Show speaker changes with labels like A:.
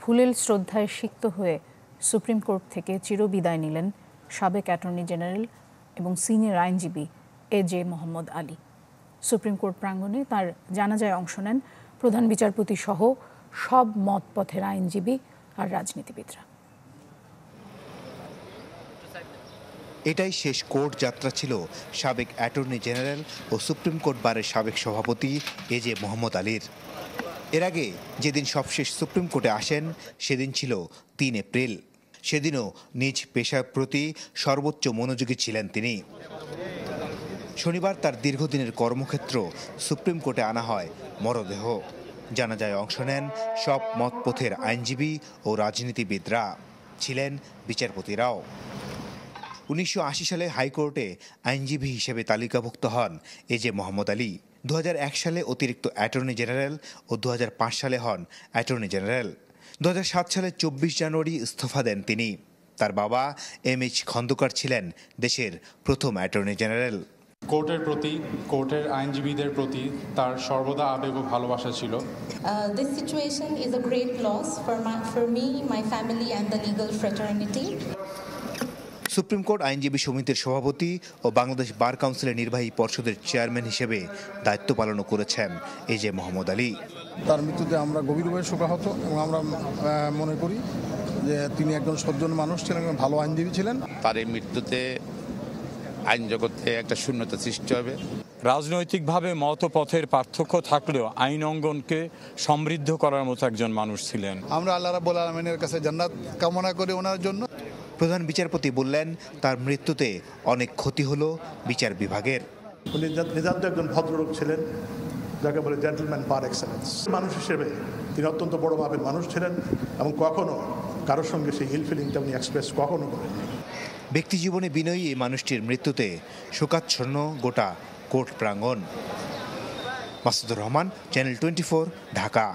A: ফুলেল শ্রদ্ধায় সিক্ত হয়ে সুপ্রিম কোর্ট থেকে চিরবিদায় নিলেন সাবেক অ্যাটর্নি জেনারেল এবং সিনিয়র আইনজীবী এজে মোহাম্মদ আলী। সুপ্রিম কোর্ট প্রাঙ্গণে তার জানাজায় অংশ নেন প্রধান বিচারপতি সহ সব মতপথের আইনজীবী আর রাজনীতিবিদরা।
B: এটাই শেষ কোর্ট যাত্রা ছিল সাবেক অ্যাটর্নি জেনারেল ও সুপ্রিম কোর্ট বারের সাবেক সভাপতি এজে মোহাম্মদ আলীর। এর আগে যেদিন সবশেষ সুপ্রিম কোর্টে আসেন সেদিন ছিল ৩ এপ্রিল। সেদিনও নিজ পেশার প্রতি সর্বোচ্চ মনোযোগী ছিলেন তিনি। শনিবার তার দীর্ঘদিনের কর্মক্ষেত্র সুপ্রিম কোর্টে আনা হয় মরদেহ। জানাজায় অংশ নেন সব মতপথের আইনজীবী ও রাজনীতিবিদরা, ছিলেন বিচারপতিরাও। ১৯৮০ সালে হাইকোর্টে আইনজীবী হিসেবে তালিকাভুক্ত হন এজে মোহাম্মদ আলী। ২০০১ সালে অতিরিক্ত অ্যাটর্নি জেনারেল ও ২০০৫ সালে হন অ্যাটর্নি জেনারেল। ২০০৭ সালে ২৪ জানুয়ারি ইস্তফা দেন তিনি। তার বাবা এমএইচ খন্দকার ছিলেন দেশের প্রথম অ্যাটর্নি জেনারেল।
C: কোর্টের প্রতি, কোর্টের আইনজীবীদের প্রতি তার সর্বদা আবেগ ও ভালোবাসা ছিল।
D: This situation is a great loss for me, my family and the legal fraternity.
B: Supreme court আইনজীবী সমিতির সভাপতি ও বাংলাদেশ বার কাউন্সিলের নির্বাহী পর্ষদের চেয়ারম্যান হিসেবে দায়িত্ব পালনও করেছেন এজে মোহাম্মদ আলী।
E: তার মৃত্যুতে আমরা গভীরভাবে শোকাহত এবং আমরা মনে করি যে তিনি একজন সজ্জন মানুষ ছিলেন, ভালো আইনজীবী ছিলেন।
F: তার এই মৃত্যুতে আইন জগতে একটা শূন্যতা সৃষ্টি হবে।
G: রাজনৈতিকভাবে মতপথের পার্থক্য থাকলেও আইন অঙ্গনকে সমৃদ্ধ করার মতো একজন মানুষ ছিলেন।
E: আমরা আল্লাহ রাব্বুল আলামিনের কাছে জান্নাত কামনা করি ওনার জন্য।
B: প্রধান বিচারপতি বললেন, তার মৃত্যুতে অনেক ক্ষতি হলো বিচার বিভাগের।
H: উনি নিতান্ত একজন ভদ্রলোক ছিলেন, যাকে বলে জেন্টলম্যান পার এক্সেলেন্স। মানুষ হিসেবে তিনি অত্যন্ত বড় মাপের মানুষ ছিলেন এবং কখনো কারোর সঙ্গে সেই ইল ফিলিংটা উনি এক্সপ্রেস কখনো করেননি।
B: ব্যক্তি জীবনে বিনয়ী এই মানুষটির মৃত্যুতে শোকাচ্ছন্ন গোটা কোর্ট প্রাঙ্গণ। মাসুদুর রহমান, চ্যানেল 24, ঢাকা।